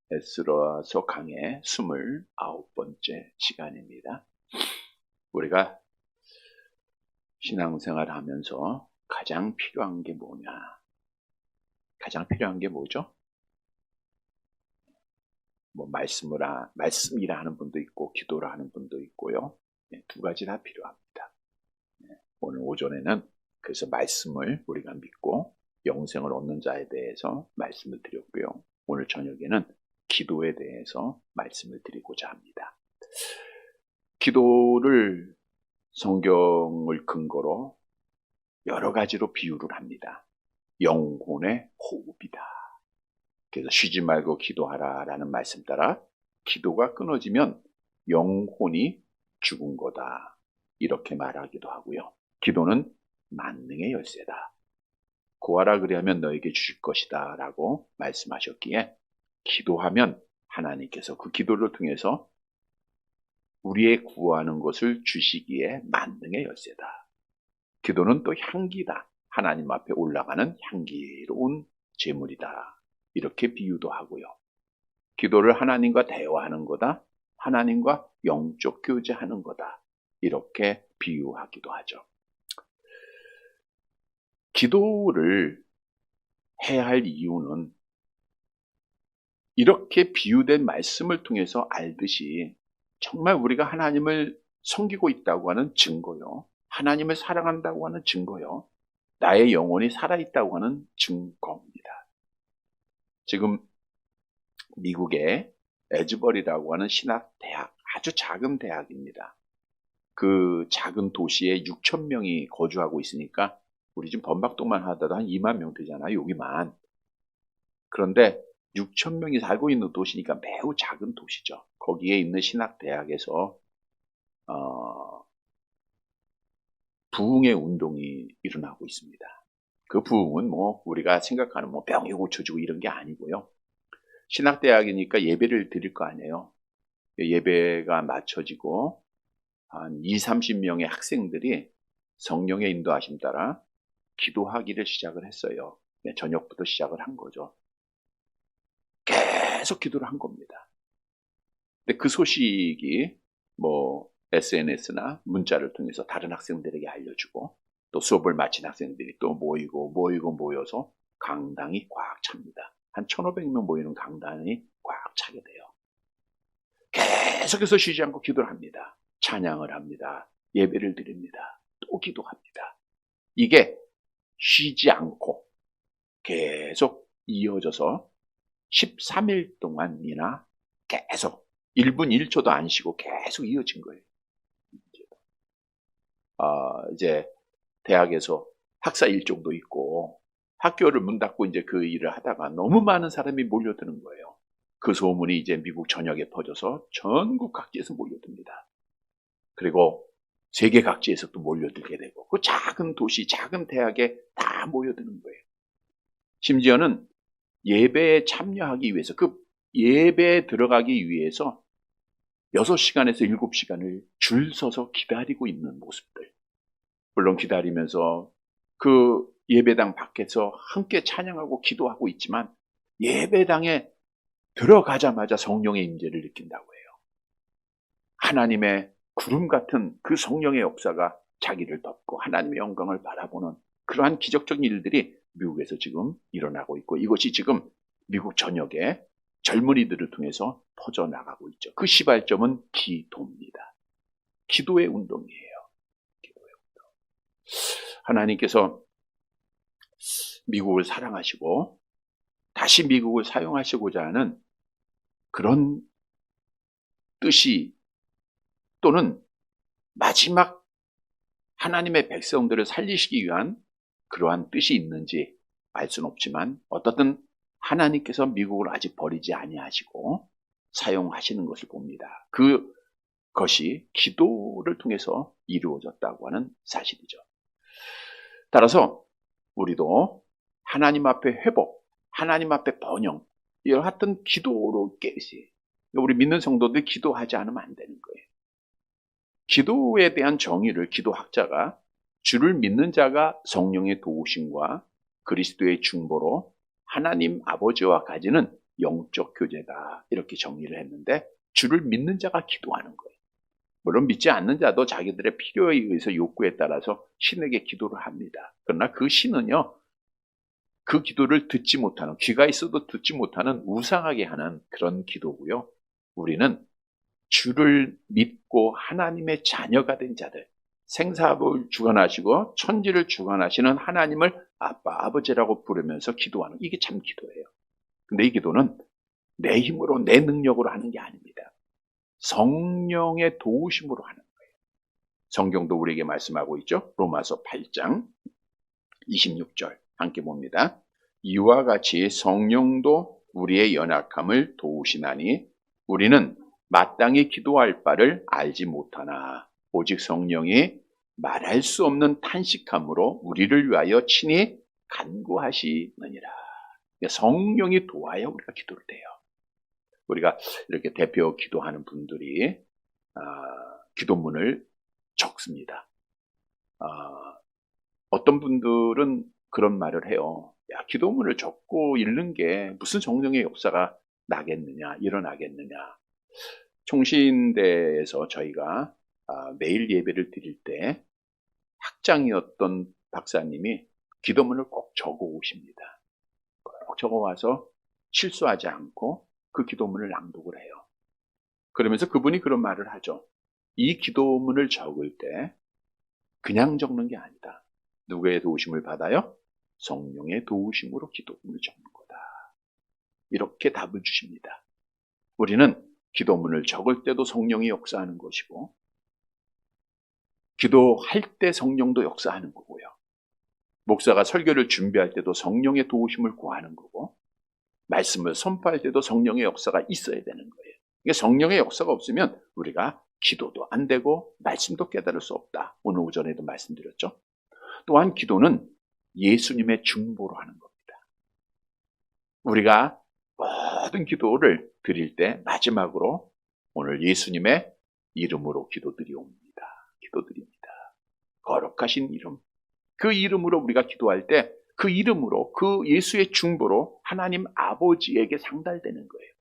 에스더서 강의 29번째 시간입니다. 우리가 신앙생활 하면서 가장 필요한 게 뭐냐? 가장 필요한 게 뭐죠? 말씀이라 하는 분도 있고, 기도라 하는 분도 있고요. 두 가지 다 필요합니다. 오늘 오전에는 그래서 말씀을 우리가 믿고 영생을 얻는 자에 대해서 말씀을 드렸고요. 오늘 저녁에는 기도에 대해서 말씀을 드리고자 합니다. 기도를 성경을 근거로 여러 가지로 비유를 합니다. 영혼의 호흡이다. 그래서 쉬지 말고 기도하라라는 말씀 따라 기도가 끊어지면 영혼이 죽은 거다. 이렇게 말하기도 하고요. 기도는 만능의 열쇠다. 구하라 그리하면 너에게 주실 것이다 라고 말씀하셨기에 기도하면 하나님께서 그 기도를 통해서 우리의 구하는 것을 주시기에 만능의 열쇠다. 기도는 또 향기다. 하나님 앞에 올라가는 향기로운 제물이다. 이렇게 비유도 하고요. 기도를 하나님과 대화하는 거다. 하나님과 영적 교제하는 거다. 이렇게 비유하기도 하죠. 기도를 해야 할 이유는 이렇게 비유된 말씀을 통해서 알듯이 정말 우리가 하나님을 섬기고 있다고 하는 증거요. 하나님을 사랑한다고 하는 증거요. 나의 영혼이 살아있다고 하는 증거입니다. 지금 미국의 에즈버리라고 하는 신학대학, 아주 작은 대학입니다. 그 작은 도시에 6천 명이 거주하고 있으니까 우리 지금 범박동만 하더라도 한 2만 명 되잖아요. 여기만. 그런데 6천 명이 살고 있는 도시니까 매우 작은 도시죠. 거기에 있는 신학대학에서 부흥의 운동이 일어나고 있습니다. 그 부흥은 우리가 생각하는 병이 고쳐지고 이런 게 아니고요. 신학대학이니까 예배를 드릴 거 아니에요. 예배가 맞춰지고 한 20-30명의 학생들이 성령의 인도하심 따라 기도하기를 시작을 했어요. 저녁부터 시작을 한 거죠. 계속 기도를 한 겁니다. 근데 그 소식이 SNS나 문자를 통해서 다른 학생들에게 알려주고 또 수업을 마친 학생들이 또 모여서 강당이 꽉 찹니다. 한 1,500명 모이는 강당이 꽉 차게 돼요. 계속해서 쉬지 않고 기도를 합니다. 찬양을 합니다. 예배를 드립니다. 또 기도합니다. 이게 쉬지 않고 계속 이어져서 13일 동안이나 계속 1분 1초도 안 쉬고 계속 이어진 거예요. 이제 대학에서 학사 일정도 있고 학교를 문 닫고 이제 그 일을 하다가 너무 많은 사람이 몰려드는 거예요. 그 소문이 이제 미국 전역에 퍼져서 전국 각지에서 몰려듭니다. 그리고 세계 각지에서 또 몰려들게 되고 그 작은 도시, 작은 대학에 다 모여드는 거예요. 심지어는 예배에 참여하기 위해서 그 예배에 들어가기 위해서 6시간에서 7시간을 줄 서서 기다리고 있는 모습들. 물론 기다리면서 그 예배당 밖에서 함께 찬양하고 기도하고 있지만 예배당에 들어가자마자 성령의 임재를 느낀다고 해요. 하나님의 구름 같은 그 성령의 역사가 자기를 덮고 하나님의 영광을 바라보는 그러한 기적적인 일들이 미국에서 지금 일어나고 있고 이것이 지금 미국 전역에 젊은이들을 통해서 퍼져나가고 있죠. 그 시발점은 기도입니다. 기도의 운동이에요. 기도의 운동. 하나님께서 미국을 사랑하시고 다시 미국을 사용하시고자 하는 그런 뜻이 또는 마지막 하나님의 백성들을 살리시기 위한 그러한 뜻이 있는지 알 수는 없지만 어떻든 하나님께서 미국을 아직 버리지 아니하시고 사용하시는 것을 봅니다. 그것이 기도를 통해서 이루어졌다고 하는 사실이죠. 따라서 우리도 하나님 앞에 회복, 하나님 앞에 번영, 이와 같은 기도로 깨지. 우리 믿는 성도들 기도하지 않으면 안 되는 거예요. 기도에 대한 정의를 기도학자가 주를 믿는 자가 성령의 도우심과 그리스도의 중보로 하나님 아버지와 가지는 영적 교제다. 이렇게 정리를 했는데 주를 믿는 자가 기도하는 거예요. 물론 믿지 않는 자도 자기들의 필요에 의해서 욕구에 따라서 신에게 기도를 합니다. 그러나 그 신은요, 그 기도를 듣지 못하는, 귀가 있어도 듣지 못하는 우상하게 하는 그런 기도고요. 우리는 주를 믿고 하나님의 자녀가 된 자들, 생사를 주관하시고 천지를 주관하시는 하나님을 아빠, 아버지라고 부르면서 기도하는, 이게 참 기도예요. 근데 이 기도는 내 힘으로, 내 능력으로 하는 게 아닙니다. 성령의 도우심으로 하는 거예요. 성경도 우리에게 말씀하고 있죠. 로마서 8장 26절 함께 봅니다. 이와 같이 성령도 우리의 연약함을 도우시나니 우리는 마땅히 기도할 바를 알지 못하나 오직 성령이 말할 수 없는 탄식함으로 우리를 위하여 친히 간구하시느니라. 성령이 도와야 우리가 기도를 해요. 우리가 이렇게 대표 기도하는 분들이 기도문을 적습니다. 어떤 분들은 그런 말을 해요. 야, 기도문을 적고 읽는 게 무슨 성령의 역사가 나겠느냐, 일어나겠느냐. 총신대에서 저희가 매일 예배를 드릴 때 학장이었던 박사님이 기도문을 꼭 적어 오십니다. 꼭 적어 와서 실수하지 않고 그 기도문을 낭독을 해요. 그러면서 그분이 그런 말을 하죠. 이 기도문을 적을 때 그냥 적는 게 아니다. 누구의 도우심을 받아요? 성령의 도우심으로 기도문을 적는 거다. 이렇게 답을 주십니다. 우리는 기도문을 적을 때도 성령이 역사하는 것이고 기도할 때 성령도 역사하는 거고요. 목사가 설교를 준비할 때도 성령의 도우심을 구하는 거고 말씀을 선포할 때도 성령의 역사가 있어야 되는 거예요. 그러니까 성령의 역사가 없으면 우리가 기도도 안 되고 말씀도 깨달을 수 없다. 오늘 오전에도 말씀드렸죠. 또한 기도는 예수님의 중보로 하는 겁니다. 우리가 모든 기도를 드릴 때 마지막으로 오늘 예수님의 이름으로 기도드리옵니다. 기도드립니다. 거룩하신 이름. 그 이름으로 우리가 기도할 때 그 이름으로 그 예수의 중보로 하나님 아버지에게 상달되는 거예요.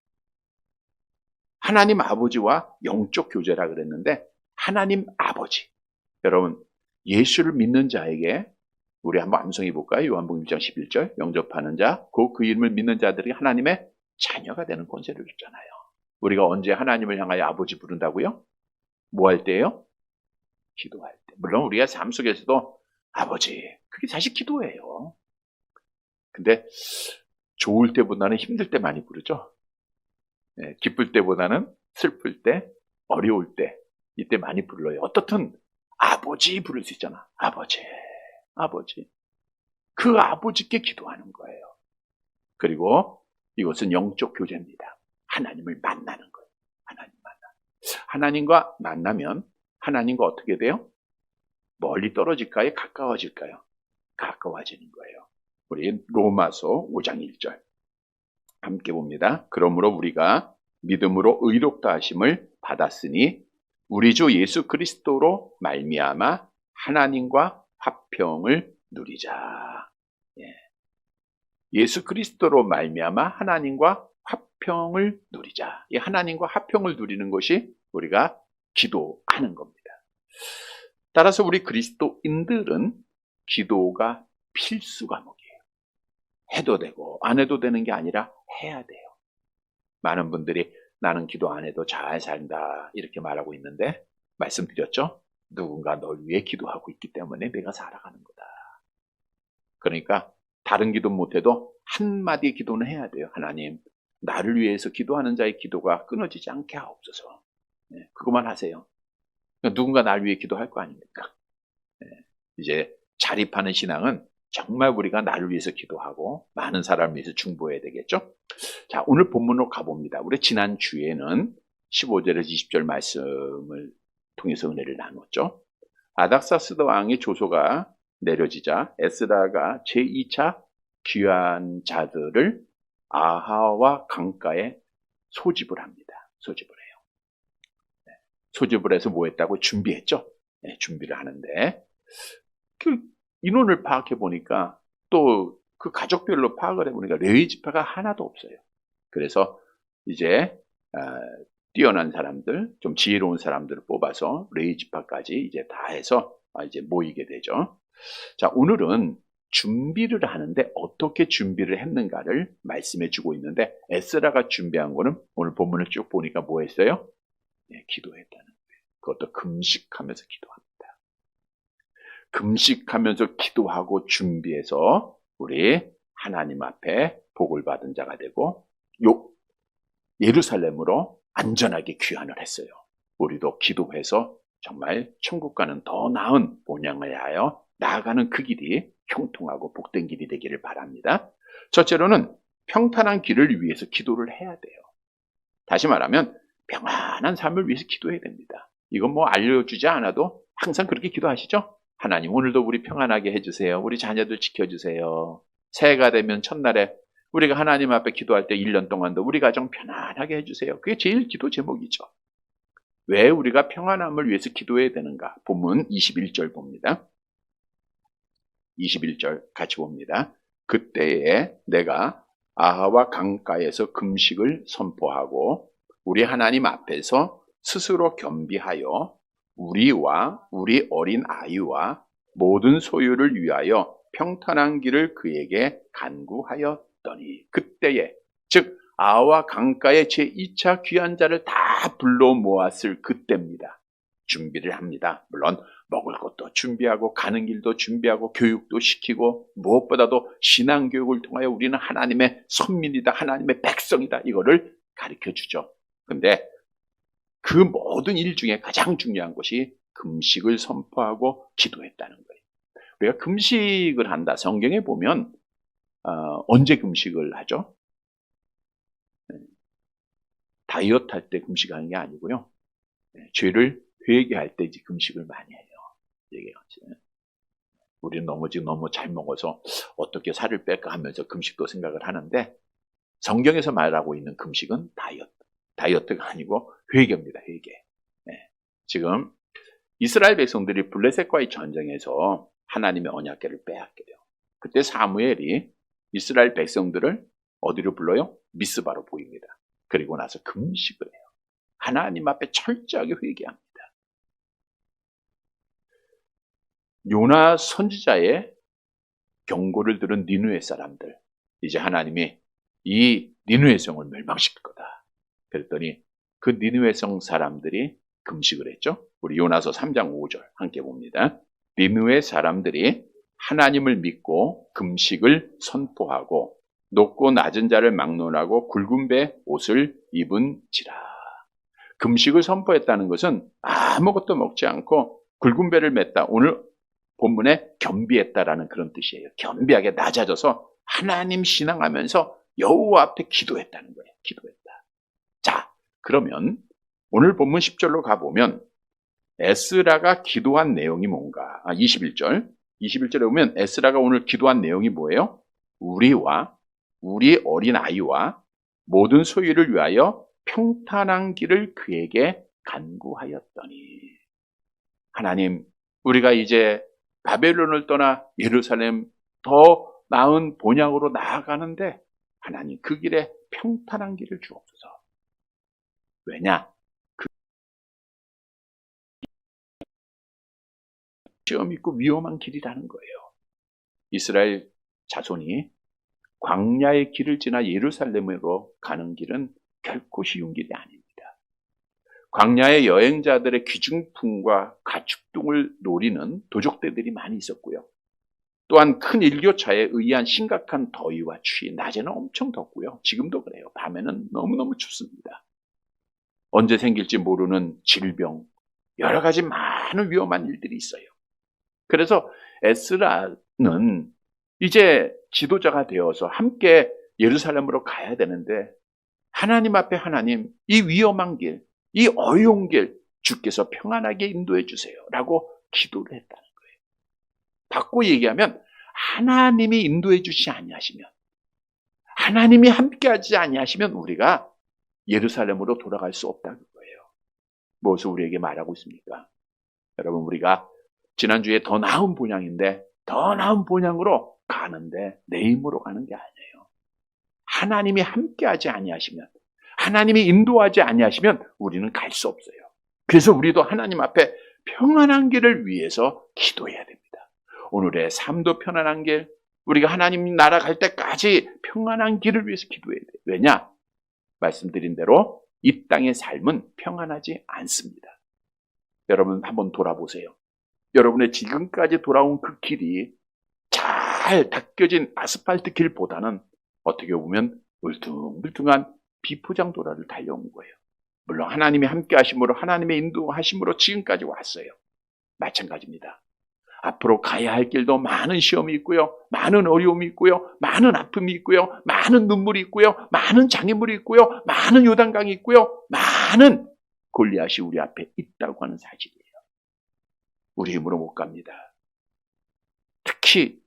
하나님 아버지와 영적 교제라 그랬는데 하나님 아버지. 여러분 예수를 믿는 자에게 우리 한번 암송해 볼까요? 요한복음 1장 11절 영접하는 자, 곧 그 이름을 믿는 자들이 하나님의 자녀가 되는 권세를 줬잖아요. 우리가 언제 하나님을 향하여 아버지 부른다고요? 뭐 할 때요? 기도할 때. 물론 우리가 삶 속에서도 아버지, 그게 사실 기도예요. 근데 좋을 때보다는 힘들 때 많이 부르죠. 네, 기쁠 때보다는 슬플 때, 어려울 때, 이때 많이 불러요. 어떻든 아버지 부를 수 있잖아. 아버지, 아버지. 그 아버지께 기도하는 거예요. 그리고 이것은 영적 교제입니다. 하나님을 만나는 거예요. 하나님 만나. 하나님과 만나면 하나님과 어떻게 돼요? 멀리 떨어질까요? 가까워질까요? 가까워지는 거예요. 우리 로마서 5장 1절 함께 봅니다. 그러므로 우리가 믿음으로 의롭다 하심을 받았으니 우리 주 예수 그리스도로 말미암아 하나님과 화평을 누리자. 예수 그리스도로 말미암아 하나님과 화평을 누리자. 이 하나님과 화평을 누리는 것이 우리가 기도하는 겁니다. 따라서 우리 그리스도인들은 기도가 필수 과목이에요. 해도 되고 안 해도 되는 게 아니라 해야 돼요. 많은 분들이 나는 기도 안 해도 잘 산다 이렇게 말하고 있는데 말씀드렸죠? 누군가 널 위해 기도하고 있기 때문에 내가 살아가는 거다. 그러니까 다른 기도 못해도 한마디 기도는 해야 돼요. 하나님, 나를 위해서 기도하는 자의 기도가 끊어지지 않게 하옵소서. 그것만 하세요. 누군가 나를 위해 기도할 거 아닙니까? 이제 자립하는 신앙은 정말 우리가 나를 위해서 기도하고 많은 사람을 위해서 중보해야 되겠죠? 자, 오늘 본문으로 가봅니다. 우리 지난 주에는 15절에서 20절 말씀을 통해서 은혜를 나눴죠. 아닥사스다 왕의 조소가 내려지자 에스라가 제2차 귀한 자들을 아하와 강가에 소집을 합니다. 소집을 해요. 소집을 해서 뭐 했다고? 준비했죠. 준비를 하는데 그 인원을 파악해 보니까 또 그 가족별로 파악을 해 보니까 레위 지파가 하나도 없어요. 그래서 이제 뛰어난 사람들, 좀 지혜로운 사람들을 뽑아서 레위 지파까지 이제 다 해서 이제 모이게 되죠. 자, 오늘은 준비를 하는데 어떻게 준비를 했는가를 말씀해 주고 있는데, 에스라가 준비한 거는 오늘 본문을 쭉 보니까 뭐 했어요? 네, 기도했다는 거예요. 그것도 금식하면서 기도합니다. 금식하면서 기도하고 준비해서 우리 하나님 앞에 복을 받은 자가 되고 예루살렘으로 안전하게 귀환을 했어요. 우리도 기도해서 정말 천국과는 더 나은 본향을 하여 나아가는 그 길이 형통하고 복된 길이 되기를 바랍니다. 첫째로는 평탄한 길을 위해서 기도를 해야 돼요. 다시 말하면 평안한 삶을 위해서 기도해야 됩니다. 이건 뭐 알려주지 않아도 항상 그렇게 기도하시죠? 하나님, 오늘도 우리 평안하게 해주세요. 우리 자녀들 지켜주세요. 새해가 되면 첫날에 우리가 하나님 앞에 기도할 때 1년 동안도 우리 가정 편안하게 해주세요. 그게 제일 기도 제목이죠. 왜 우리가 평안함을 위해서 기도해야 되는가? 본문 21절 봅니다. 21절 같이 봅니다. 그때에 내가 아하와 강가에서 금식을 선포하고 우리 하나님 앞에서 스스로 겸비하여 우리와 우리 어린 아이와 모든 소유를 위하여 평탄한 길을 그에게 간구하였더니, 그때에, 즉 아하와 강가에 제2차 귀한 자를 다 불러 모았을 그때입니다. 준비를 합니다. 물론 먹을 것도 준비하고 가는 길도 준비하고 교육도 시키고, 무엇보다도 신앙교육을 통하여 우리는 하나님의 선민이다, 하나님의 백성이다, 이거를 가르쳐주죠. 근데 그 모든 일 중에 가장 중요한 것이 금식을 선포하고 기도했다는 거예요. 우리가 금식을 한다, 성경에 보면 언제 금식을 하죠? 다이어트 할 때 금식하는 게 아니고요, 죄를 회개할 때 이제 금식을 많이 해요. 우리는 너무 잘 먹어서 어떻게 살을 뺄까 하면서 금식도 생각을 하는데, 성경에서 말하고 있는 금식은 다이어트가 아니고 회개입니다. 회개. 지금 이스라엘 백성들이 블레셋과의 전쟁에서 하나님의 언약궤를 빼앗겨요. 그때 사무엘이 이스라엘 백성들을 어디로 불러요? 미스바로 보입니다. 그리고 나서 금식을 해요. 하나님 앞에 철저하게 회개합니다. 요나 선지자의 경고를 들은 니느웨 사람들, 이제 하나님이 이 니느웨 성을 멸망시킬 거다. 그랬더니 그 니느웨 성 사람들이 금식을 했죠. 우리 요나서 3장 5절 함께 봅니다. 니느웨 사람들이 하나님을 믿고 금식을 선포하고 높고 낮은 자를 막론하고 굵은 배 옷을 입은지라. 금식을 선포했다는 것은 아무것도 먹지 않고 굵은 배를 맸다. 오늘 본문에 겸비했다라는 그런 뜻이에요. 겸비하게 낮아져서 하나님 신앙하면서 여호와 앞에 기도했다는 거예요. 기도했다. 자, 그러면 오늘 본문 10절로 가보면 에스라가 기도한 내용이 뭔가? 21절에 보면 에스라가 오늘 기도한 내용이 뭐예요? 우리와 우리 어린 아이와 모든 소유를 위하여 평탄한 길을 그에게 간구하였더니, 하나님, 우리가 이제 바벨론을 떠나 예루살렘 더 나은 본향으로 나아가는데 하나님, 그 길에 평탄한 길을 주옵소서. 왜냐? 그 시험 있고 위험한 길이라는 거예요. 이스라엘 자손이 광야의 길을 지나 예루살렘으로 가는 길은 결코 쉬운 길이 아닙니다. 광야의 여행자들의 귀중품과 가축등을 노리는 도적대들이 많이 있었고요. 또한 큰 일교차에 의한 심각한 더위와 추위, 낮에는 엄청 덥고요. 지금도 그래요. 밤에는 너무너무 춥습니다. 언제 생길지 모르는 질병, 여러 가지 많은 위험한 일들이 있어요. 그래서 에스라는 이제 지도자가 되어서 함께 예루살렘으로 가야 되는데, 하나님 앞에 하나님, 이 위험한 길, 이 어려운 길 주께서 평안하게 인도해 주세요 라고 기도를 했다는 거예요. 바꿔 얘기하면 하나님이 인도해 주시지 아니하시면, 하나님이 함께하지 아니하시면 우리가 예루살렘으로 돌아갈 수 없다는 거예요. 무엇을 우리에게 말하고 있습니까? 여러분, 우리가 지난주에 더 나은 본향인데 더 나은 본향으로 가는데 내 힘으로 가는 게 아니에요. 하나님이 함께하지 아니하시면, 하나님이 인도하지 아니하시면 우리는 갈 수 없어요. 그래서 우리도 하나님 앞에 평안한 길을 위해서 기도해야 됩니다. 오늘의 삶도 편안한 길, 우리가 하나님 나라 갈 때까지 평안한 길을 위해서 기도해야 돼요. 왜냐? 말씀드린 대로 이 땅의 삶은 평안하지 않습니다. 여러분 한번 돌아보세요. 여러분의 지금까지 돌아온 그 길이 잘 닦여진 아스팔트 길보다는 어떻게 보면 울퉁불퉁한 비포장도로를 달려온 거예요. 물론 하나님이 함께 하심으로, 하나님의 인도하심으로 지금까지 왔어요. 마찬가지입니다. 앞으로 가야 할 길도 많은 시험이 있고요, 많은 어려움이 있고요, 많은 아픔이 있고요, 많은 눈물이 있고요, 많은 장애물이 있고요, 많은 요단강이 있고요, 많은 골리앗이 우리 앞에 있다고 하는 사실이에요. 우리 힘으로 못 갑니다. 특히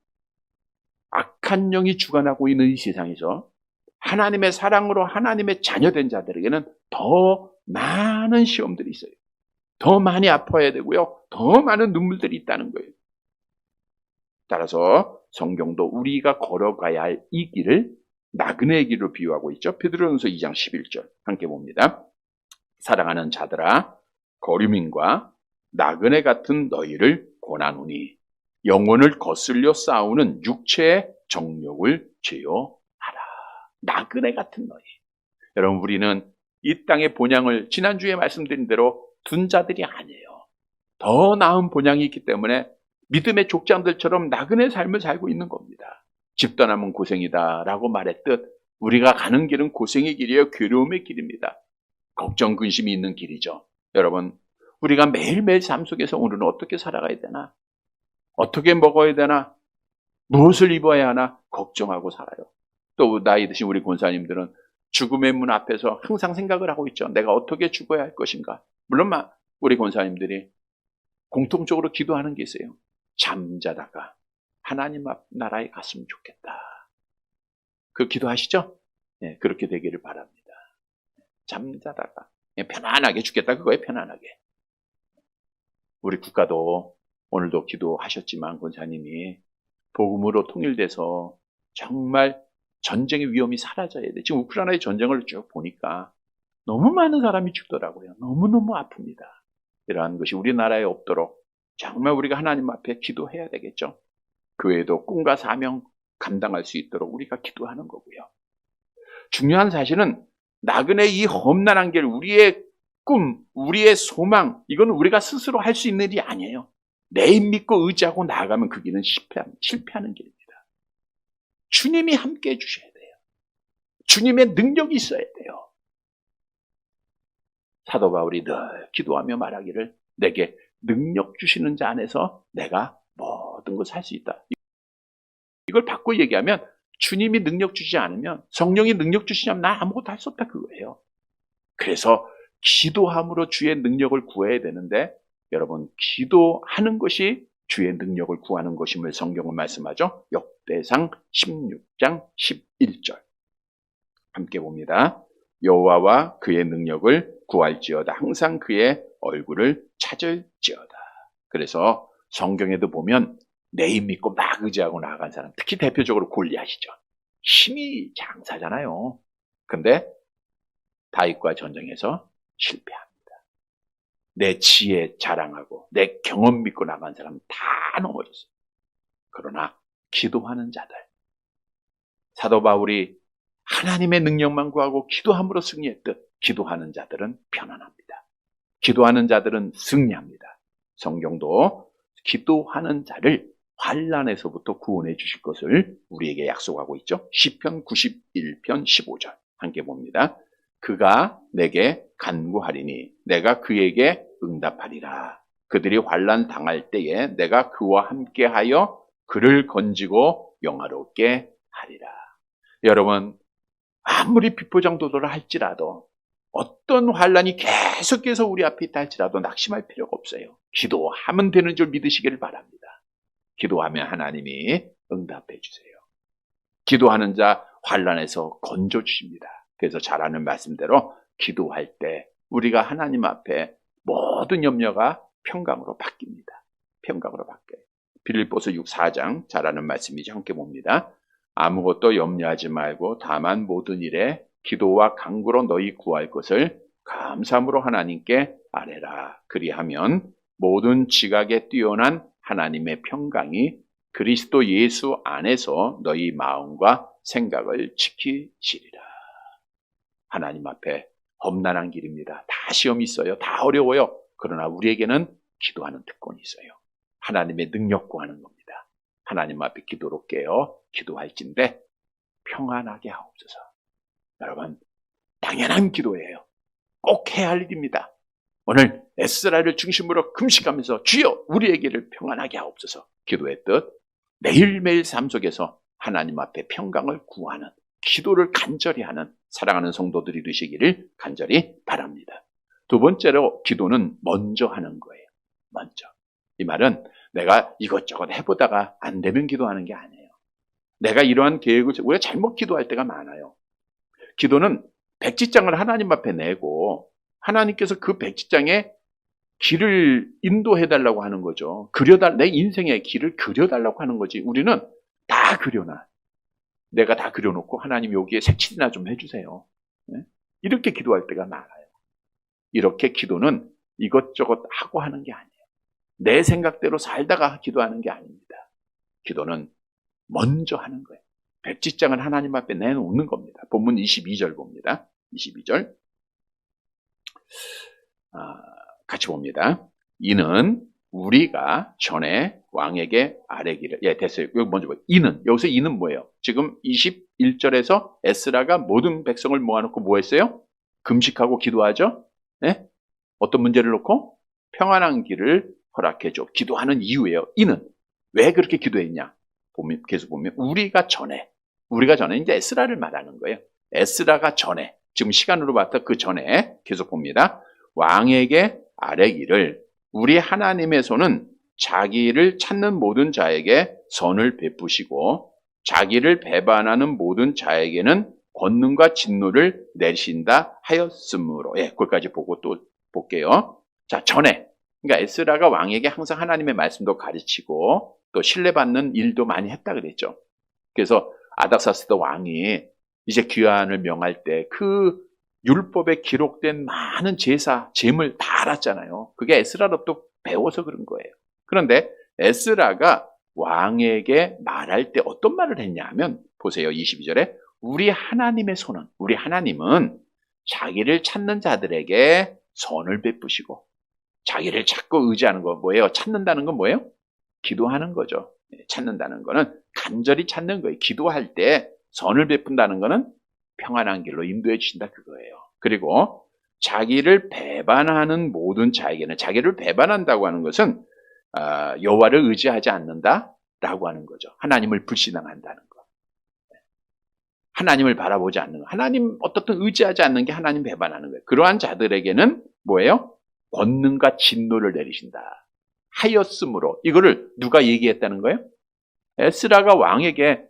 악한 영이 주관하고 있는 이 세상에서 하나님의 사랑으로 하나님의 자녀된 자들에게는 더 많은 시험들이 있어요. 더 많이 아파야 되고요, 더 많은 눈물들이 있다는 거예요. 따라서 성경도 우리가 걸어가야 할 이 길을 나그네의 길로 비유하고 있죠. 베드로전서 2장 11절 함께 봅니다. 사랑하는 자들아, 거류민과 나그네 같은 너희를 권하노니 영혼을 거슬려 싸우는 육체의 정욕을 제어하라. 나그네 같은 너희. 여러분, 우리는 이 땅의 본향을 지난주에 말씀드린 대로 둔 자들이 아니에요. 더 나은 본향이 있기 때문에 믿음의 족장들처럼 나그네 삶을 살고 있는 겁니다. 집 떠나면 고생이다 라고 말했듯 우리가 가는 길은 고생의 길이에요. 괴로움의 길입니다. 걱정, 근심이 있는 길이죠. 여러분, 우리가 매일매일 삶 속에서 오늘은 어떻게 살아가야 되나? 어떻게 먹어야 되나? 무엇을 입어야 하나? 걱정하고 살아요. 또 나이 드신 우리 권사님들은 죽음의 문 앞에서 항상 생각을 하고 있죠. 내가 어떻게 죽어야 할 것인가? 물론 우리 권사님들이 공통적으로 기도하는 게 있어요. 잠자다가 하나님 앞 나라에 갔으면 좋겠다. 그 기도하시죠? 네, 그렇게 되기를 바랍니다. 잠자다가 편안하게 죽겠다, 그거예요. 편안하게. 우리 국가도 오늘도 기도하셨지만 권사님이 복음으로 통일돼서 정말 전쟁의 위험이 사라져야 돼. 지금 우크라이나의 전쟁을 쭉 보니까 너무 많은 사람이 죽더라고요. 너무너무 아픕니다. 이러한 것이 우리나라에 없도록 정말 우리가 하나님 앞에 기도해야 되겠죠. 교회도 꿈과 사명 감당할 수 있도록 우리가 기도하는 거고요. 중요한 사실은 나그네의 이 험난한 길, 우리의 꿈, 우리의 소망, 이건 우리가 스스로 할 수 있는 일이 아니에요. 내 힘 믿고 의지하고 나아가면 그 길은 실패하는 길입니다. 주님이 함께 해주셔야 돼요. 주님의 능력이 있어야 돼요. 사도 바울이 늘 기도하며 말하기를 내게 능력 주시는 자 안에서 내가 모든 것을 할 수 있다. 이걸 바꿔 얘기하면 주님이 능력 주지 않으면, 성령이 능력 주시지 않으면 난 아무것도 할 수 없다 그거예요. 그래서 기도함으로 주의 능력을 구해야 되는데, 여러분, 기도하는 것이 주의 능력을 구하는 것임을 성경은 말씀하죠. 역대상 16장 11절 함께 봅니다. 여호와와 그의 능력을 구할지어다. 항상 그의 얼굴을 찾을지어다. 그래서 성경에도 보면 내 힘 믿고 막 의지하고 나아간 사람, 특히 대표적으로 골리앗이죠. 힘이 장사잖아요. 근데 다윗과 전쟁에서 실패합니다. 내 지혜 자랑하고 내 경험 믿고 나간 사람은 다 넘어졌어요. 그러나 기도하는 자들, 사도 바울이 하나님의 능력만 구하고 기도함으로 승리했듯 기도하는 자들은 편안합니다. 기도하는 자들은 승리합니다. 성경도 기도하는 자를 환난에서부터 구원해 주실 것을 우리에게 약속하고 있죠. 시편 91편 15절 함께 봅니다. 그가 내게 간구하리니 내가 그에게 응답하리라. 그들이 환난 당할 때에 내가 그와 함께하여 그를 건지고 영화롭게 하리라. 여러분, 아무리 비포장도도를 할지라도, 어떤 환난이 계속해서 우리 앞에 있다 할지라도 낙심할 필요가 없어요. 기도하면 되는 줄 믿으시기를 바랍니다. 기도하면 하나님이 응답해 주세요. 기도하는 자 환난에서 건져 주십니다. 그래서 잘 아는 말씀대로 기도할 때 우리가 하나님 앞에 모든 염려가 평강으로 바뀝니다. 평강으로 바뀌어요. 빌립보서 4장 잘 아는 말씀이죠. 함께 봅니다. 아무것도 염려하지 말고 다만 모든 일에 기도와 간구로 너희 구할 것을 감사함으로 하나님께 아뢰라. 그리하면 모든 지각에 뛰어난 하나님의 평강이 그리스도 예수 안에서 너희 마음과 생각을 지키시리라. 하나님 앞에 험난한 길입니다. 다 시험이 있어요. 다 어려워요. 그러나 우리에게는 기도하는 특권이 있어요. 하나님의 능력 구하는 겁니다. 하나님 앞에 기도로 깨어 기도할진대 평안하게 하옵소서. 여러분, 당연한 기도예요. 꼭 해야 할 일입니다. 오늘 에스라를 중심으로 금식하면서 주여 우리에게를 평안하게 하옵소서 기도했듯 매일매일 삶 속에서 하나님 앞에 평강을 구하는 기도를 간절히 하는 사랑하는 성도들이 되시기를 간절히 바랍니다. 두 번째로 기도는 먼저 하는 거예요. 먼저. 이 말은 내가 이것저것 해보다가 안 되면 기도하는 게 아니에요. 내가 이러한 계획을, 우리가 잘못 기도할 때가 많아요. 기도는 백지장을 하나님 앞에 내고 하나님께서 그 백지장에 길을 인도해달라고 하는 거죠. 내 인생의 길을 그려달라고 하는 거지. 우리는 다 그려놔. 내가 다 그려놓고 하나님 여기에 색칠이나 좀 해주세요. 이렇게 기도할 때가 많아요. 이렇게 기도는 이것저것 하고 하는 게 아니에요. 내 생각대로 살다가 기도하는 게 아닙니다. 기도는 먼저 하는 거예요. 백지장을 하나님 앞에 내놓는 겁니다. 본문 22절 봅니다. 22절. 같이 봅니다. 이는 우리가 전에 왕에게 아뢰기를, 됐어요. 여기 먼저 봐요. 여기서 이는 뭐예요? 지금 21절에서 에스라가 모든 백성을 모아놓고 뭐 했어요? 금식하고 기도하죠? 네? 어떤 문제를 놓고? 평안한 길을 허락해줘. 기도하는 이유예요. 이는 왜 그렇게 기도했냐? 계속 보면 우리가 전에 이제 에스라를 말하는 거예요. 에스라가 전에, 지금 시간으로 봤다 그 전에 계속 봅니다. 왕에게 아뢰기를 우리 하나님의 손은 자기를 찾는 모든 자에게 선을 베푸시고 자기를 배반하는 모든 자에게는 권능과 진노를 내리신다 하였으므로. 거기까지 보고 또 볼게요. 자, 전에. 그러니까 에스라가 왕에게 항상 하나님의 말씀도 가르치고 또 신뢰받는 일도 많이 했다 그랬죠. 그래서 아닥사스다 왕이 이제 귀환을 명할 때 그 율법에 기록된 많은 제사, 제물 다 알았잖아요. 그게 에스라로부터 배워서 그런 거예요. 그런데 에스라가 왕에게 말할 때 어떤 말을 했냐 하면 보세요. 22절에 우리 하나님은 자기를 찾는 자들에게 선을 베푸시고 자기를 찾고 의지하는 거 뭐예요? 찾는다는 건 뭐예요? 기도하는 거죠. 찾는다는 거는 간절히 찾는 거예요. 기도할 때 선을 베푼다는 거는 평안한 길로 인도해 주신다 그거예요. 그리고 자기를 배반하는 모든 자에게는, 자기를 배반한다고 하는 것은 여호와를 의지하지 않는다라고 하는 거죠. 하나님을 불신앙한다는 거. 하나님을 바라보지 않는 거. 하나님 어떻든 의지하지 않는 게 하나님 배반하는 거예요. 그러한 자들에게는 뭐예요? 권능과 진노를 내리신다. 하였으므로. 이거를 누가 얘기했다는 거예요? 에스라가 왕에게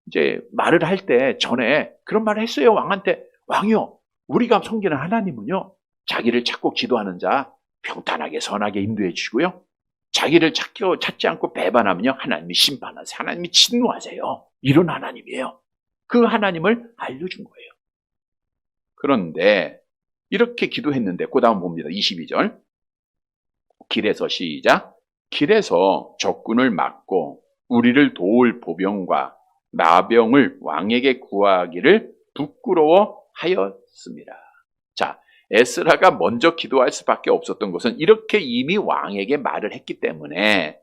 이제 말을 할 때 전에 그런 말을 했어요. 왕한테. 왕이요, 우리가 섬기는 하나님은요, 자기를 찾고 기도하는 자 평탄하게 선하게 인도해 주시고요. 자기를 찾지 않고 배반하면요, 하나님이 심판하세요. 하나님이 진노하세요. 이런 하나님이에요. 그 하나님을 알려준 거예요. 그런데 이렇게 기도했는데 그 다음 봅니다. 22절. 길에서 시작. 길에서 적군을 막고 우리를 도울 보병과 나병을 왕에게 구하기를 부끄러워하였습니다. 자, 에스라가 먼저 기도할 수밖에 없었던 것은 이렇게 이미 왕에게 말을 했기 때문에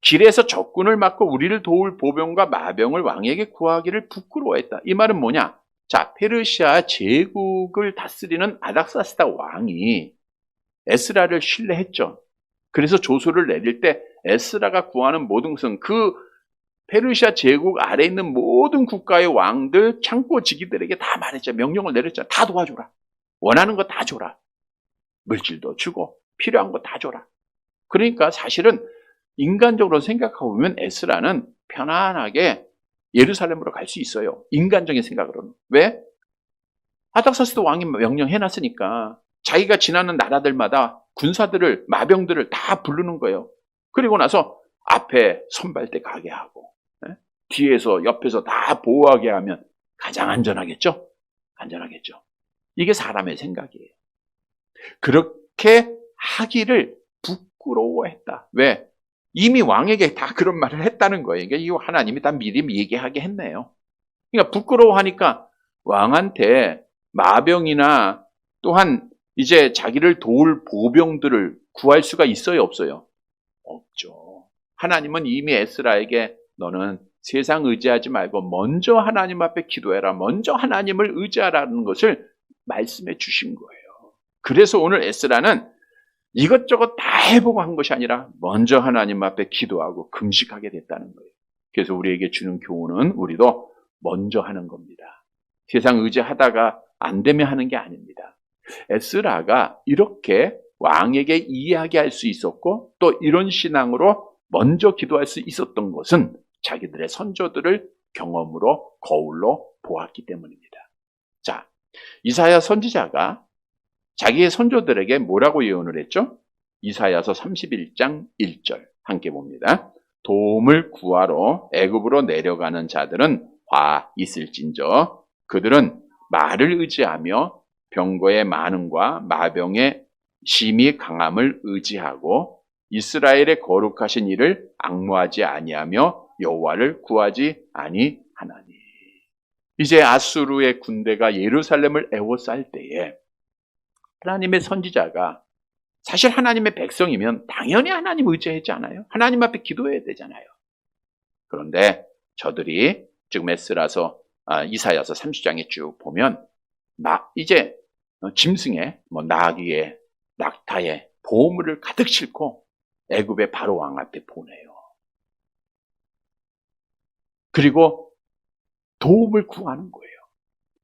길에서 적군을 막고 우리를 도울 보병과 마병을 왕에게 구하기를 부끄러워했다. 이 말은 뭐냐? 자, 페르시아 제국을 다스리는 아닥사스다 왕이 에스라를 신뢰했죠. 그래서 조서를 내릴 때 에스라가 구하는 모든 것은 그 페르시아 제국 아래에 있는 모든 국가의 왕들, 창고 지기들에게 다 말했죠. 명령을 내렸죠. 다 도와줘라. 원하는 거 다 줘라. 물질도 주고 필요한 거 다 줘라. 그러니까 사실은 인간적으로 생각하고 보면 에스라는 편안하게 예루살렘으로 갈 수 있어요. 인간적인 생각으로는. 왜? 아닥사스다 왕이 명령해놨으니까 자기가 지나는 나라들마다 군사들을, 마병들을 다 부르는 거예요. 그리고 나서 앞에 선발대 가게 하고 뒤에서 옆에서 다 보호하게 하면 가장 안전하겠죠? 안전하겠죠. 이게 사람의 생각이에요. 그렇게 하기를 부끄러워했다. 왜? 이미 왕에게 다 그런 말을 했다는 거예요. 그러니까 이 하나님이 다 미리 얘기하게 했네요. 그러니까 부끄러워하니까 왕한테 마병이나 또한 이제 자기를 도울 보병들을 구할 수가 있어요, 없어요? 없죠. 하나님은 이미 에스라에게 너는 세상 의지하지 말고 먼저 하나님 앞에 기도해라. 먼저 하나님을 의지하라는 것을 말씀해 주신 거예요. 그래서 오늘 에스라는 이것저것 다 해보고 한 것이 아니라 먼저 하나님 앞에 기도하고 금식하게 됐다는 거예요. 그래서 우리에게 주는 교훈은 우리도 먼저 하는 겁니다. 세상 의지하다가 안 되면 하는 게 아닙니다. 에스라가 이렇게 왕에게 이야기할 수 있었고 또 이런 신앙으로 먼저 기도할 수 있었던 것은 자기들의 선조들을 경험으로 거울로 보았기 때문입니다. 자, 이사야 선지자가 자기의 선조들에게 뭐라고 예언을 했죠? 이사야서 31장 1절 함께 봅니다. 도움을 구하러 애굽으로 내려가는 자들은 화 있을진저 그들은 말을 의지하며 병거의 많음과 마병의 심히 강함을 의지하고 이스라엘의 거룩하신 이를 앙무하지 아니하며 여호와를 구하지 아니하나니. 이제 아수르의 군대가 예루살렘을 에워쌀 때에 하나님의 선지자가 사실 하나님의 백성이면 당연히 하나님 의지하지 않아요? 하나님 앞에 기도해야 되잖아요. 그런데 저들이 지금 이사야서 30장에 쭉 보면 이제 짐승에 나귀에 낙타에 보물을 가득 싣고 애굽의 바로 왕 앞에 보내요. 그리고 도움을 구하는 거예요.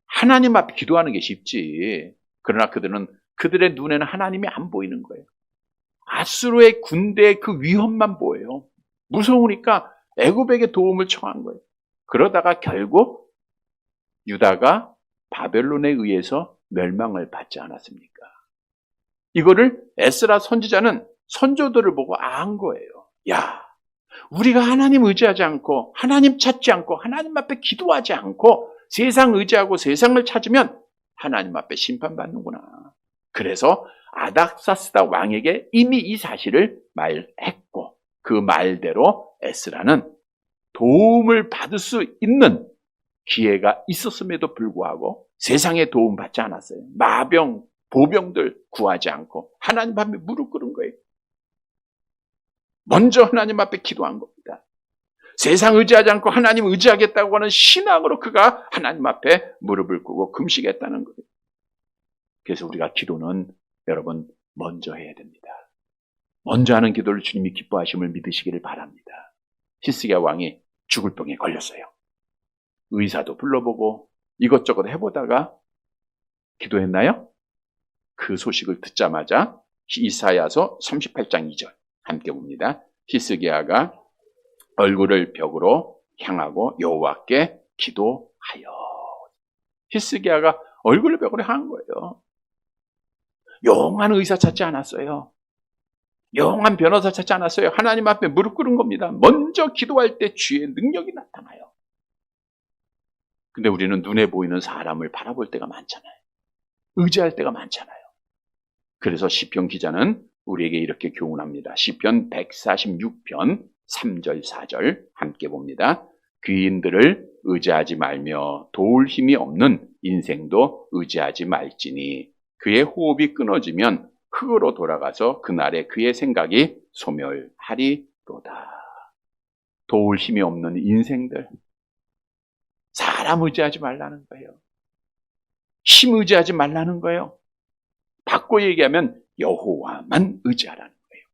하나님 앞에 기도하는 게 쉽지. 그러나 그들의 눈에는 하나님이 안 보이는 거예요. 아수르의 군대의 그 위험만 보여요. 무서우니까 애굽에게 도움을 청한 거예요. 그러다가 결국 유다가 바벨론에 의해서 멸망을 받지 않았습니까? 이거를 에스라 선지자는 선조들을 보고 안 거예요. 야, 우리가 하나님 의지하지 않고 하나님 찾지 않고 하나님 앞에 기도하지 않고 세상 의지하고 세상을 찾으면 하나님 앞에 심판받는구나. 그래서 아닥사스다 왕에게 이미 이 사실을 말했고 그 말대로 에스라는 도움을 받을 수 있는 기회가 있었음에도 불구하고 세상에 도움 받지 않았어요. 마병, 보병들 구하지 않고 하나님 앞에 무릎 꿇은 거예요. 먼저 하나님 앞에 기도한 겁니다. 세상 의지하지 않고 하나님 의지하겠다고 하는 신앙으로 그가 하나님 앞에 무릎을 꿇고 금식했다는 거예요. 그래서 우리가 기도는 여러분 먼저 해야 됩니다. 먼저 하는 기도를 주님이 기뻐하심을 믿으시기를 바랍니다. 히스기야 왕이 죽을 병에 걸렸어요. 의사도 불러보고 이것저것 해보다가 기도했나요? 그 소식을 듣자마자 이사야서 38장 2절 함께 봅니다. 히스기야가 얼굴을 벽으로 향하고 여호와께 기도하여. 히스기야가 얼굴을 벽으로 향한 거예요. 영한 의사 찾지 않았어요. 영한 변호사 찾지 않았어요. 하나님 앞에 무릎 꿇은 겁니다. 먼저 기도할 때 주의 능력이 나타나요. 근데 우리는 눈에 보이는 사람을 바라볼 때가 많잖아요. 의지할 때가 많잖아요. 그래서 시편 기자는 우리에게 이렇게 교훈합니다. 시편 146편 3절 4절 함께 봅니다. 귀인들을 의지하지 말며 도울 힘이 없는 인생도 의지하지 말지니 그의 호흡이 끊어지면 흙으로 돌아가서 그날에 그의 생각이 소멸하리로다. 도울 힘이 없는 인생들, 사람 의지하지 말라는 거예요. 힘 의지하지 말라는 거예요. 바꿔 얘기하면 여호와만 의지하라는 거예요.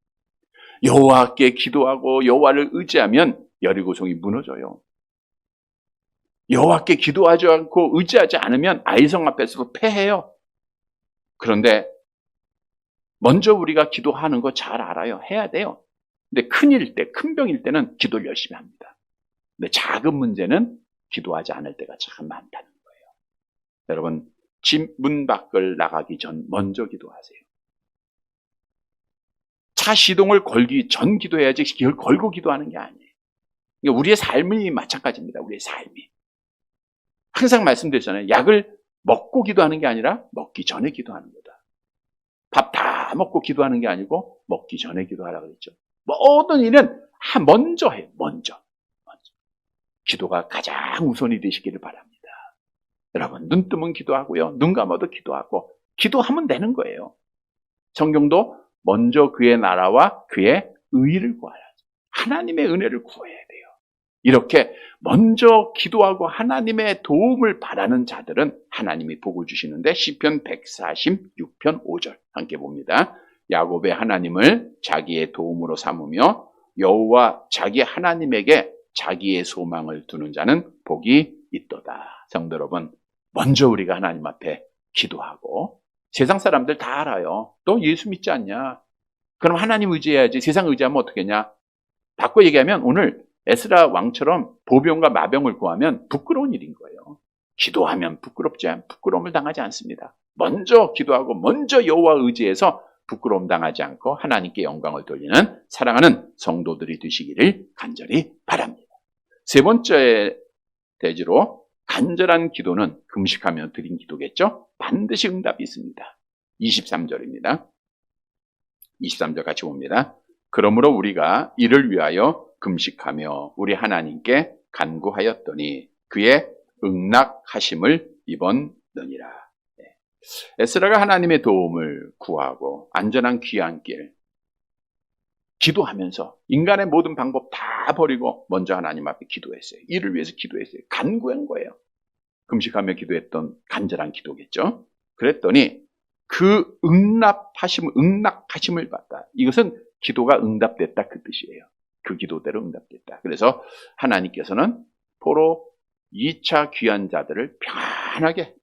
여호와께 기도하고 여호와를 의지하면 여리고성이 무너져요. 여호와께 기도하지 않고 의지하지 않으면 아이성 앞에서도 패해요. 그런데 먼저 우리가 기도하는 거 잘 알아요. 해야 돼요. 근데 큰일 때, 큰 병일 때는 기도를 열심히 합니다. 근데 작은 문제는 기도하지 않을 때가 참 많다는 거예요. 여러분, 집 문 밖을 나가기 전 먼저 기도하세요. 차 시동을 걸기 전 기도해야지 그걸 걸고 기도하는 게 아니에요. 그러니까 우리의 삶이 마찬가지입니다. 우리의 삶이. 항상 말씀드렸잖아요. 약을 먹고 기도하는 게 아니라 먹기 전에 기도하는 거다. 밥 다 먹고 기도하는 게 아니고 먹기 전에 기도하라 그랬죠. 모든 일은 먼저 해요. 먼저. 기도가 가장 우선이 되시기를 바랍니다. 여러분, 눈 뜨면 기도하고요. 눈 감아도 기도하고 기도하면 되는 거예요. 성경도 먼저 그의 나라와 그의 의를 구하라. 하나님의 은혜를 구해야 돼요. 이렇게 먼저 기도하고 하나님의 도움을 바라는 자들은 하나님이 복을 주시는데 시편 146편 5절 함께 봅니다. 야곱의 하나님을 자기의 도움으로 삼으며 여호와 자기 하나님에게 자기의 소망을 두는 자는 복이 있도다. 성도 여러분, 먼저 우리가 하나님 앞에 기도하고 세상 사람들 다 알아요. 너 예수 믿지 않냐? 그럼 하나님 의지해야지. 세상 의지하면 어떻겠냐? 바꿔 얘기하면 오늘 에스라 왕처럼 보병과 마병을 구하면 부끄러운 일인 거예요. 기도하면 부끄러움을 당하지 않습니다. 먼저 기도하고 먼저 여호와 의지해서 부끄러움 당하지 않고 하나님께 영광을 돌리는 사랑하는 성도들이 되시기를 간절히 바랍니다. 세 번째 대지로 간절한 기도는 금식하며 드린 기도겠죠? 반드시 응답이 있습니다. 23절입니다. 23절 같이 봅니다. 그러므로 우리가 이를 위하여 금식하며 우리 하나님께 간구하였더니 그의 응낙하심을 입었느니라. 에스라가 하나님의 도움을 구하고 안전한 귀한 길 기도하면서 인간의 모든 방법 다 버리고 먼저 하나님 앞에 기도했어요. 이를 위해서 기도했어요. 간구한 거예요. 금식하며 기도했던 간절한 기도겠죠. 그랬더니 그 응낙하심을 받다. 이것은 기도가 응답됐다 그 뜻이에요. 그 기도대로 응답됐다. 그래서 하나님께서는 포로 2차 귀한 자들을 평안하게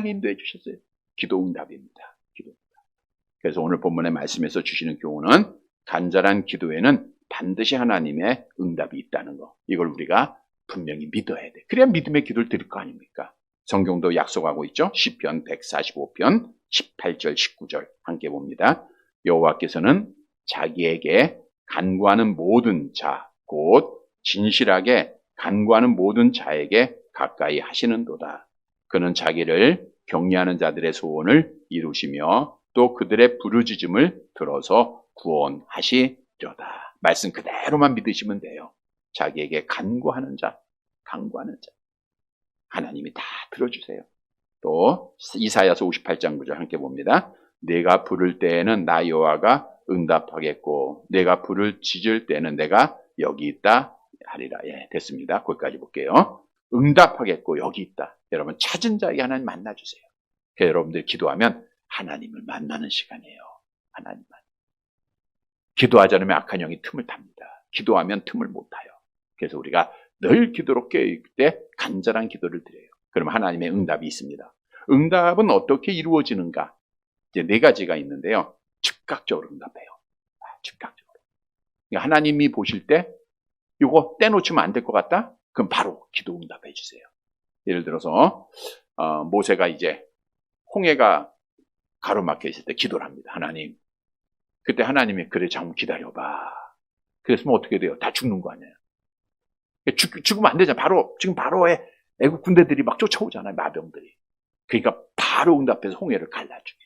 인도해 주셨어요. 기도 응답입니다. 그래서 오늘 본문의 말씀에서 주시는 교훈은 간절한 기도에는 반드시 하나님의 응답이 있다는 거. 이걸 우리가 분명히 믿어야 돼. 그래야 믿음의 기도를 드릴 거 아닙니까? 성경도 약속하고 있죠. 시편 145편 18절 19절 함께 봅니다. 여호와께서는 자기에게 간구하는 모든 자, 곧 진실하게 간구하는 모든 자에게 가까이 하시는도다. 그는 자기를 경외하는 자들의 소원을 이루시며 또 그들의 부르짖음을 들어서 구원하시려다. 말씀 그대로만 믿으시면 돼요. 자기에게 간구하는 자. 하나님이 다 들어주세요. 또 이사야서 58장 9절 함께 봅니다. 내가 부를 때에는 나 여호와가 응답하겠고 내가 부르짖을 때는 내가 여기 있다 하리라. 예, 됐습니다. 거기까지 볼게요. 응답하겠고 여기 있다. 여러분 찾은 자에게 하나님 만나주세요. 여러분들 기도하면 하나님을 만나는 시간이에요. 하나님만. 기도하지 않으면 악한 영이 틈을 탑니다. 기도하면 틈을 못 타요. 그래서 우리가 늘 기도로 깨어있을 때 간절한 기도를 드려요. 그러면 하나님의 응답이 있습니다. 응답은 어떻게 이루어지는가? 이제 네 가지가 있는데요. 즉각적으로 응답해요. 즉각적으로. 그러니까 하나님이 보실 때 이거 떼놓치면 안 될 것 같다? 그럼 바로 기도 응답해 주세요. 예를 들어서 모세가 이제 홍해가 가로막혀 있을 때 기도를 합니다. 하나님. 그때 하나님이 그래 잠깐 기다려봐. 그랬으면 어떻게 돼요? 다 죽는 거 아니에요. 죽으면 안 되잖아요. 지금 바로 애국 군대들이 막 쫓아오잖아요. 마병들이. 그러니까 바로 응답해서 홍해를 갈라주게.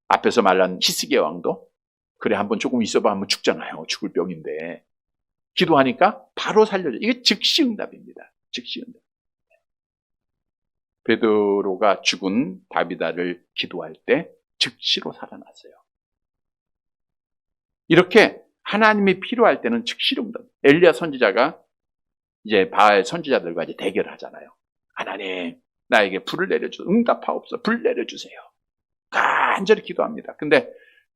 앞에서 말한 히스기야 왕도 그래 한번 조금 있어봐 하면 죽잖아요. 죽을 병인데. 기도하니까 바로 살려줘. 이게 즉시 응답입니다. 즉시 응답. 베드로가 죽은 다비다를 기도할 때 즉시로 살아났어요. 이렇게 하나님이 필요할 때는 즉시로 응답. 엘리야 선지자가 이제 바알 선지자들과 이제 대결하잖아요. 하나님, 나에게 불을 내려주세요. 응답하옵소서. 불 내려주세요. 간절히 기도합니다. 근데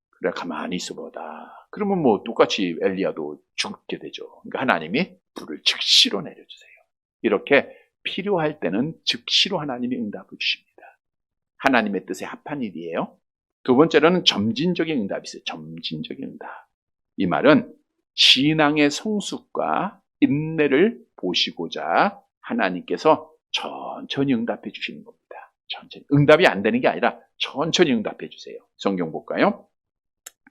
그래 가만히 있어보다. 그러면 뭐 똑같이 엘리야도 죽게 되죠. 그러니까 하나님이 불을 즉시로 내려주세요. 이렇게 필요할 때는 즉시로 하나님이 응답을 주십니다. 하나님의 뜻에 합한 일이에요. 두 번째로는 점진적인 응답이 있어요. 점진적인 응답. 이 말은 신앙의 성숙과 인내를 보시고자 하나님께서 천천히 응답해 주시는 겁니다. 천천히. 응답이 안 되는 게 아니라 천천히 응답해 주세요. 성경 볼까요?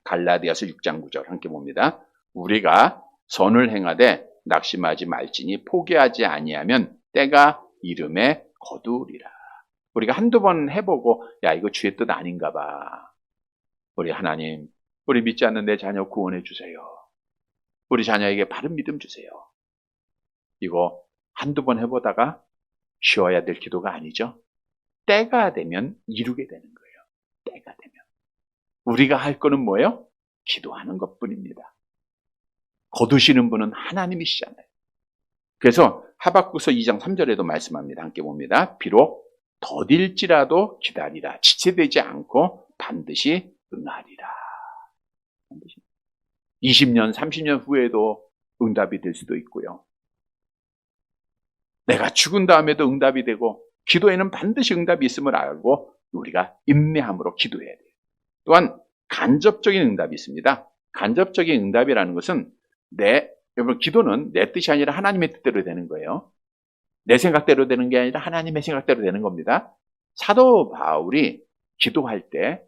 갈라디아서 6장 9절 함께 봅니다. 우리가 선을 행하되 낙심하지 말지니 포기하지 아니하면 때가 이름에 거두리라. 우리가 한두 번 해보고 야 이거 주의 뜻 아닌가 봐. 우리 하나님, 우리 믿지 않는 내 자녀 구원해 주세요. 우리 자녀에게 바른 믿음 주세요. 이거 한두 번 해보다가 쉬어야 될 기도가 아니죠. 때가 되면 이루게 되는 거예요. 때가 되면. 우리가 할 거는 뭐예요? 기도하는 것뿐입니다. 거두시는 분은 하나님이시잖아요. 그래서 하박국서 2장 3절에도 말씀합니다. 함께 봅니다. 비록 더딜지라도 기다리라. 지체되지 않고 반드시 응하리라. 20년, 30년 후에도 응답이 될 수도 있고요. 내가 죽은 다음에도 응답이 되고 기도에는 반드시 응답이 있음을 알고 우리가 인내함으로 기도해야 돼요. 또한 간접적인 응답이 있습니다. 간접적인 응답이라는 것은 여러분 기도는 내 뜻이 아니라 하나님의 뜻대로 되는 거예요. 내 생각대로 되는 게 아니라 하나님의 생각대로 되는 겁니다. 사도 바울이 기도할 때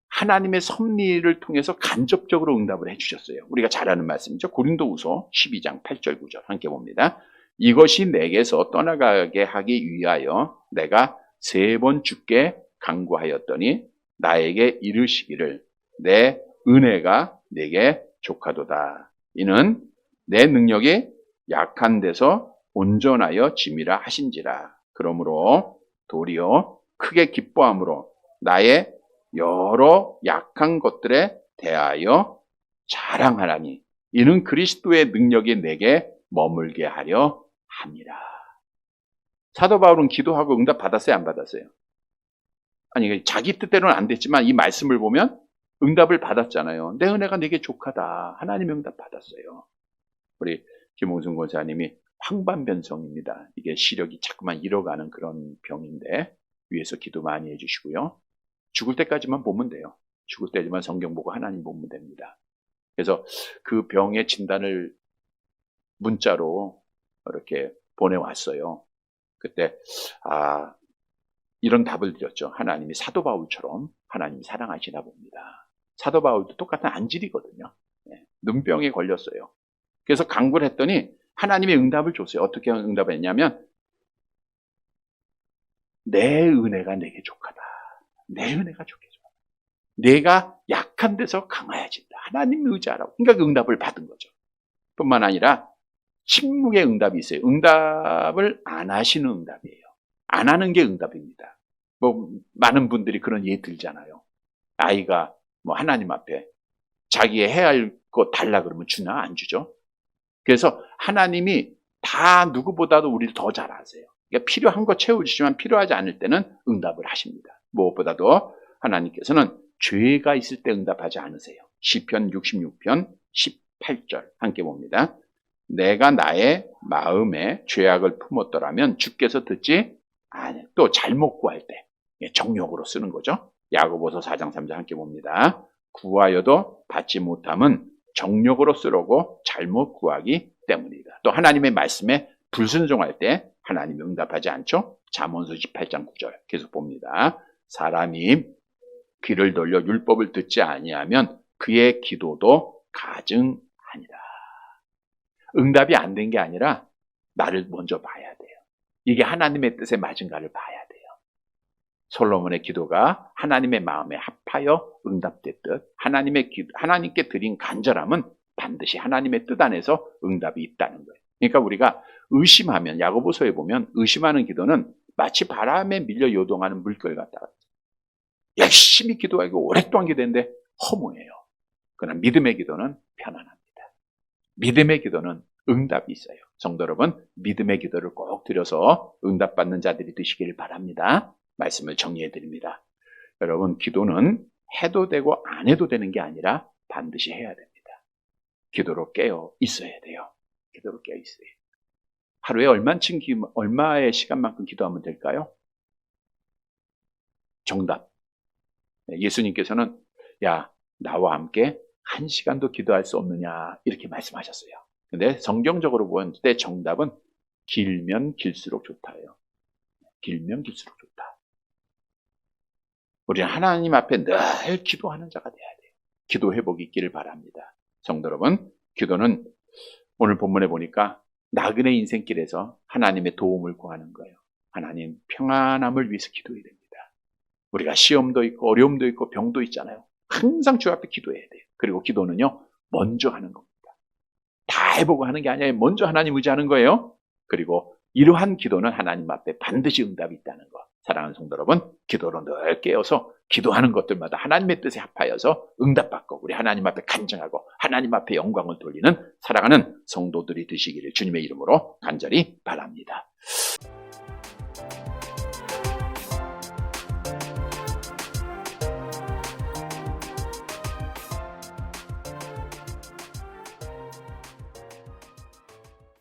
하나님의 섭리를 통해서 간접적으로 응답을 해주셨어요. 우리가 잘 아는 말씀이죠. 고린도후서 12장 8절 9절 함께 봅니다. 이것이 내게서 떠나가게 하기 위하여 내가 3번 주께 간구하였더니 나에게 이르시기를 내 은혜가 내게 족하도다. 이는 내 능력이 약한 데서 온전하여 짐이라 하신지라. 그러므로 도리어 크게 기뻐함으로 나의 여러 약한 것들에 대하여 자랑하라니 이는 그리스도의 능력이 내게 머물게 하려 합니다. 사도 바울은 기도하고 응답 받았어요? 안 받았어요? 아니 자기 뜻대로는 안 됐지만 이 말씀을 보면 응답을 받았잖아요. 내 은혜가 내게 족하다. 하나님의 응답 받았어요. 우리 김홍순 권사님이 황반변성입니다. 이게 시력이 자꾸만 잃어가는 그런 병인데 위에서 기도 많이 해주시고요. 죽을 때까지만 보면 돼요. 죽을 때지만 성경 보고 하나님 보면 됩니다. 그래서 그 병의 진단을 문자로 이렇게 보내왔어요. 그때 이런 답을 드렸죠. 하나님이 사도 바울처럼 하나님이 사랑하시나 봅니다. 사도 바울도 똑같은 안질이거든요. 눈병에 걸렸어요. 그래서 간구를 했더니 하나님이 응답을 줬어요. 어떻게 응답을 했냐면 내 은혜가 내게 족하다. 내 은혜가 족해. 내가 약한 데서 강해진다. 하나님 의지하라고. 그러니까 그 응답을 받은 거죠. 뿐만 아니라 침묵의 응답이 있어요. 응답을 안 하시는 응답이에요. 안 하는 게 응답입니다. 많은 분들이 그런 예에 들잖아요. 아이가 하나님 앞에 자기의 해야 할 거 달라 그러면 주나? 안 주죠. 그래서 하나님이 다 누구보다도 우리를 더 잘 아세요. 그러니까 필요한 거 채워주시지만 필요하지 않을 때는 응답을 하십니다. 무엇보다도 하나님께서는 죄가 있을 때 응답하지 않으세요. 시편 66편 18절 함께 봅니다. 내가 나의 마음에 죄악을 품었더라면 주께서 듣지 않아요. 또 잘못 구할 때 정욕으로 쓰는 거죠. 야고보서 4장 3절 함께 봅니다. 구하여도 받지 못함은 정욕으로 쓰려고 잘못 구하기 때문이다. 또 하나님의 말씀에 불순종할 때 하나님이 응답하지 않죠. 잠언서 18장 9절 계속 봅니다. 사람이 귀를 돌려 율법을 듣지 아니하면 그의 기도도 가증하니라. 응답이 안 된 게 아니라 나를 먼저 봐야 돼요. 이게 하나님의 뜻에 맞은가를 봐야 돼요. 솔로몬의 기도가 하나님의 마음에 합하여 응답됐듯 하나님께 드린 간절함은 반드시 하나님의 뜻 안에서 응답이 있다는 거예요. 그러니까 우리가 의심하면 야고보서에 보면 의심하는 기도는 마치 바람에 밀려 요동하는 물결 같다. 열심히 기도하고 오랫동안 기도했는데 허무해요. 그러나 믿음의 기도는 편안합니다. 믿음의 기도는 응답이 있어요. 성도 여러분, 믿음의 기도를 꼭 드려서 응답받는 자들이 되시길 바랍니다. 말씀을 정리해 드립니다. 여러분, 기도는 해도 되고 안 해도 되는 게 아니라 반드시 해야 됩니다. 기도로 깨어 있어야 돼요. 기도로 깨어 있어야 돼요. 하루에 얼마의 시간만큼 기도하면 될까요? 정답. 예수님께서는 야, 나와 함께 1시간도 기도할 수 없느냐 이렇게 말씀하셨어요. 근데 성경적으로 볼 때 정답은 길면 길수록 좋다예요. 길면 길수록 좋다. 우리는 하나님 앞에 늘 기도하는 자가 돼야 돼요. 기도 회복이 있기를 바랍니다. 성도 여러분, 기도는 오늘 본문에 보니까 나그네 인생길에서 하나님의 도움을 구하는 거예요. 하나님 평안함을 위해서 기도해야 됩니다. 우리가 시험도 있고 어려움도 있고 병도 있잖아요. 항상 주 앞에 기도해야 돼요. 그리고 기도는요, 먼저 하는 겁니다. 다 해보고 하는 게 아니에요. 먼저 하나님 의지하는 거예요. 그리고 이러한 기도는 하나님 앞에 반드시 응답이 있다는 거. 사랑하는 성도 여러분, 기도로 늘 깨어서 기도하는 것들마다 하나님의 뜻에 합하여서 응답받고 우리 하나님 앞에 간증하고 하나님 앞에 영광을 돌리는 사랑하는 성도들이 되시기를 주님의 이름으로 간절히 바랍니다.